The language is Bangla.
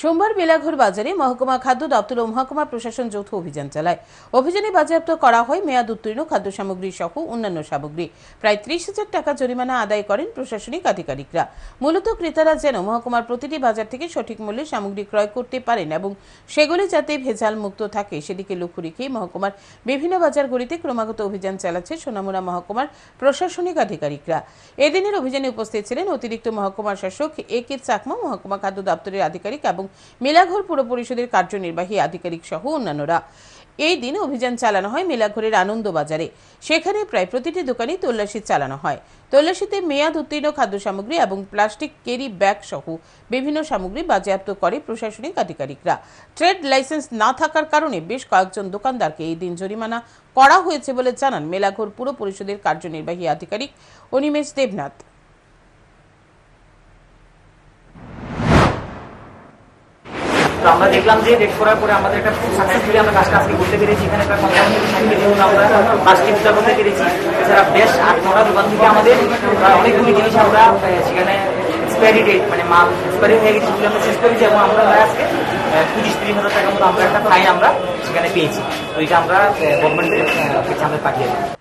সোমবার মেলাঘর বাজারে মহকুমা খাদ্য দপ্তর ও মহকুমা প্রশাসন যৌথ অভিযান চালায়। অভিযানে বাজেয়াপ্ত করা হয় মেয়াদ উত্তীর্ণ খাদ্য সামগ্রী সহ অন্যান্য সামগ্রী। প্রায় 30,000 টাকা জরিমানা আদায় করেন প্রশাসনিক আধিকারিকরা। মূলত ক্রেতারা যেন মহকুমার প্রতিটি বাজার থেকে সঠিক মূল্যে সামগ্রী ক্রয় করতে পারেন এবং সেগুলি যাতে ভেজাল মুক্ত থাকে সেদিকে লক্ষ্য রেখেই মহকুমার বিভিন্ন বাজারগুলিতে ক্রমাগত অভিযান চালাচ্ছে সোনামুড়া মহকুমার প্রশাসনিক আধিকারিকরা। এদিনের অভিযানে উপস্থিত ছিলেন অতিরিক্ত মহকুমা শাসক এ.কে. চাকমা, মহকুমা খাদ্য দপ্তরের আধিকারিক এবং মেলাঘর পুর পরিষদের কার্যনির্বাহী আধিকারিক সহ অন্যান্যরা। এই দিন অভিযান চালানো হয় মেলাঘরের আনন্দ বাজারে। সেখানে প্রায় প্রতিটি দোকানে তল্লাশি চালানো হয়। তল্লাশিতে মেয়াদ উত্তীর্ণ খাদ্য সামগ্রী এবং প্লাস্টিক ক্যারি ব্যাগ সহ বিভিন্ন সামগ্রী বাজেয়াপ্ত করে প্রশাসনিক আধিকারিকরা। ট্রেড লাইসেন্স না থাকার কারণে বেশ কয়েকজন দোকানদারকে এই দিন জরিমানা করা হয়েছে বলে জানান মেলাঘর পুর পরিষদের কার্যনির্বাহী আধিকারিক অনিমেষ দেবনাথ। তো আমরা দেখলাম যে রেড করার পরে আমাদের একটা খুব সাকসেসফুলি আমরা কাজটা আজকে করতে পেরেছি। এখানে প্রায় 55 থেকে 60 আমরা কাজটি বিচার করতে পেরেছি। এছাড়া বেশ 8-9টা দোকান থেকে আমাদের অনেকগুলি জিনিস আমরা সেখানে এক্সপায়ারি ডেট মানে মাল এক্সপায়ারি হয়ে গেছে সেগুলো আমরা শেষ করেছি এবং আমরা আজকে 20-30 হাজার টাকার মতো আমরা একটা ফাইন আমরা সেখানে পেয়েছি। তো এটা আমরা গভর্নমেন্টের কাছে আমরা পাঠিয়ে দিই।